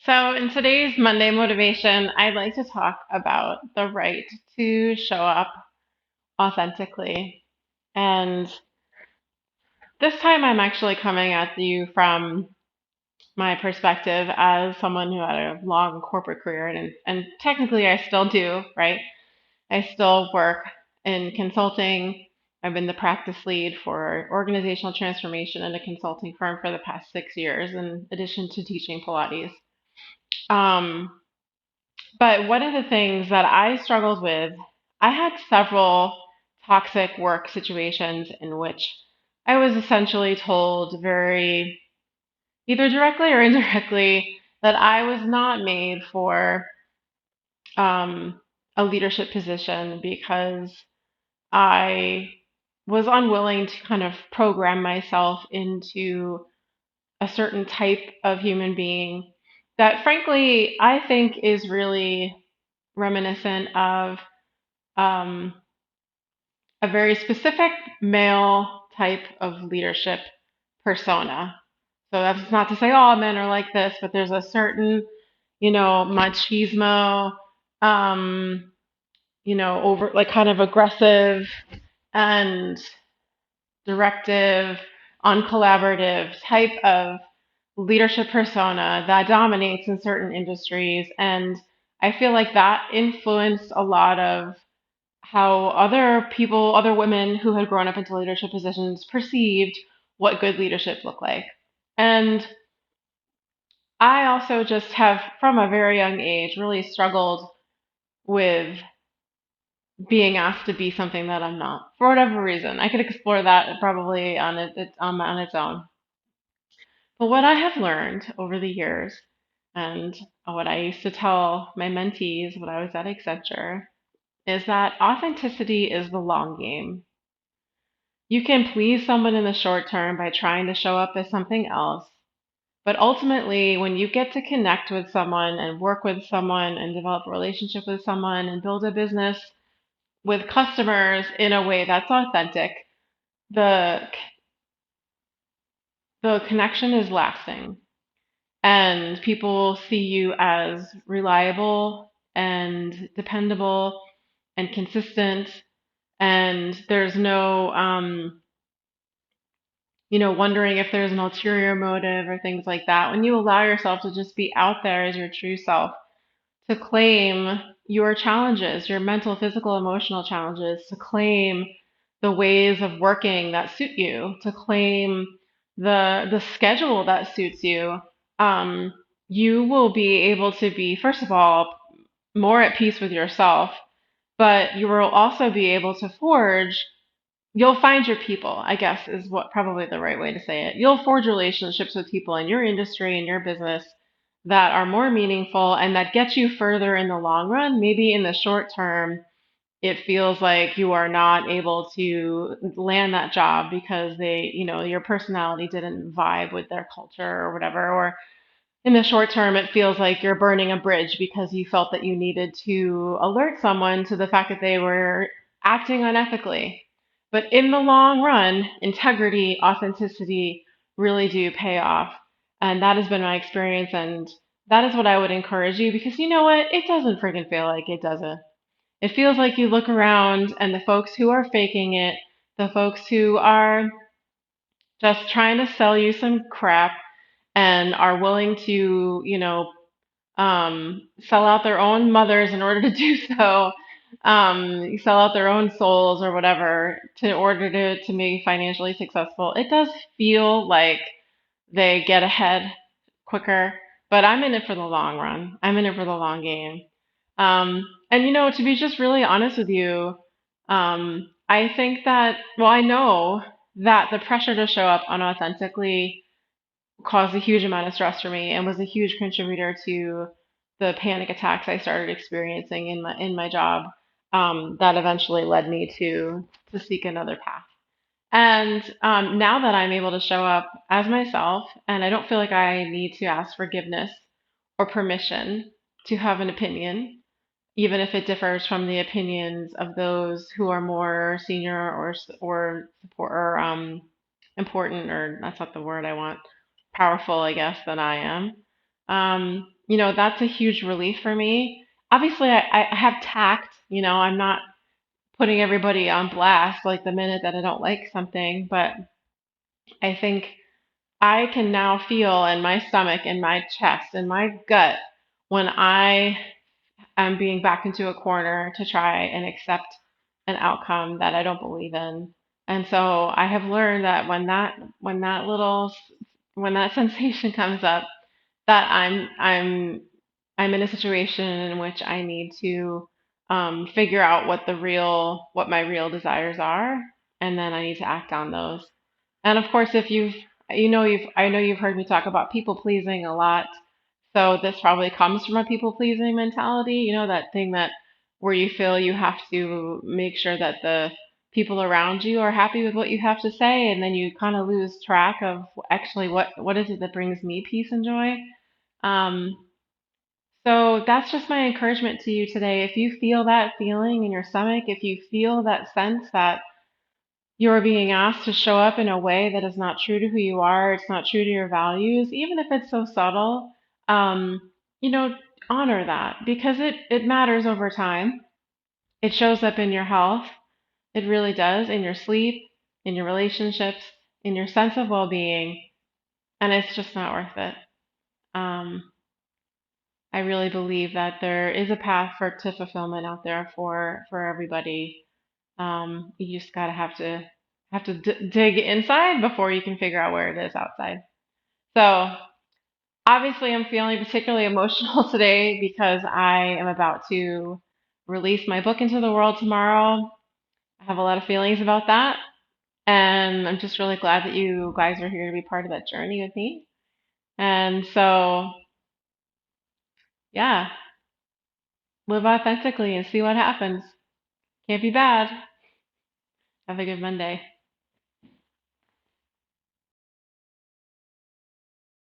So, in today's Monday Motivation, I'd like to talk about the right to show up authentically. And this time, I'm actually coming at you from my perspective as someone who had a long corporate career, and technically, I still do, right? I still work in consulting. I've been the practice lead for organizational transformation in a consulting firm for the past 6 years, in addition to teaching Pilates. Um, But one of the things that I struggled with, I had several toxic work situations in which I was essentially told very, either directly or indirectly, that I was not made for um, a leadership position because I was unwilling to kind of program myself into a certain type of human being that, frankly, I think is really reminiscent of um, a very specific male type of leadership persona. So that's not to say all men are like this, but there's a certain, machismo, um, over like kind of aggressive and directive, uncollaborative type of leadership persona that dominates in certain industries. And I feel like that influenced a lot of how other people, other women who had grown up into leadership positions perceived what good leadership looked like. And I also just have, from a very young age, really struggled with being asked to be something that I'm not for whatever reason. I could explore that probably on its own. But what I have learned over the years, and what I used to tell my mentees when I was at Accenture, is that authenticity is the long game. You can please someone in the short term by trying to show up as something else. But ultimately, when you get to connect with someone and work with someone and develop a relationship with someone and build a business with customers in a way that's authentic, the the connection is lasting and people see you as reliable and dependable and consistent, and there's no wondering if there's an ulterior motive or things like that. When you allow yourself to just be out there as your true self, to claim your challenges, your mental, physical, emotional challenges, to claim the ways of working that suit you, to claim the schedule that suits you, um, you will be able to be, first of all, more at peace with yourself, but you will also be able to forge you'll find your people, I guess, is what probably the right way to say it. You'll forge relationships with people in your industry and your business that are more meaningful and that get you further in the long run. Maybe in the short term, it feels like you are not able to land that job because your personality didn't vibe with their culture or whatever. Or in the short term, it feels like you're burning a bridge because you felt that you needed to alert someone to the fact that they were acting unethically. But in the long run, integrity, authenticity really do pay off. And that has been my experience. And that is what I would encourage you, because you know what? It doesn't freaking feel like it, does it? It feels like you look around and the folks who are faking it, the folks who are just trying to sell you some crap and are willing to, sell out their own mothers in order to do so, sell out their own souls or whatever to order to be financially successful. It does feel like they get ahead quicker, but I'm in it for the long run. I'm in it for the long game. And to be just really honest with you, I think that, well, I know that the pressure to show up unauthentically caused a huge amount of stress for me and was a huge contributor to the panic attacks I started experiencing in my job, that eventually led me to seek another path. And now that I'm able to show up as myself, and I don't feel like I need to ask forgiveness or permission to have an opinion, even if it differs from the opinions of those who are more senior or support or important, or that's not the word I want, powerful, I guess, than I am. that's a huge relief for me. Obviously, I have tact, I'm not putting everybody on blast like the minute that I don't like something, but I think I can now feel in my stomach, in my chest, in my gut when I am being backed into a corner to try and accept an outcome that I don't believe in. And so I have learned that when that sensation comes up, that I'm in a situation in which I need to figure out what my real desires are, and then I need to act on those. And of course, if I know you've heard me talk about people pleasing a lot. So this probably comes from a people pleasing mentality, that thing that where you feel you have to make sure that the people around you are happy with what you have to say, and then you kind of lose track of actually what is it that brings me peace and joy. Um, so that's just my encouragement to you today. If you feel that feeling in your stomach, if you feel that sense that you're being asked to show up in a way that is not true to who you are, it's not true to your values, even if it's so subtle, um, you know, honor that because it matters over time. It shows up in your health. It really does, in your sleep, in your relationships, in your sense of well-being, and it's just not worth it. Um, I really believe that there is a path to fulfillment out there for everybody. You just gotta have to dig inside before you can figure out where it is outside. So obviously, I'm feeling particularly emotional today because I am about to release my book into the world tomorrow. I have a lot of feelings about that, and I'm just really glad that you guys are here to be part of that journey with me. And so, yeah, live authentically and see what happens. Can't be bad. Have a good Monday.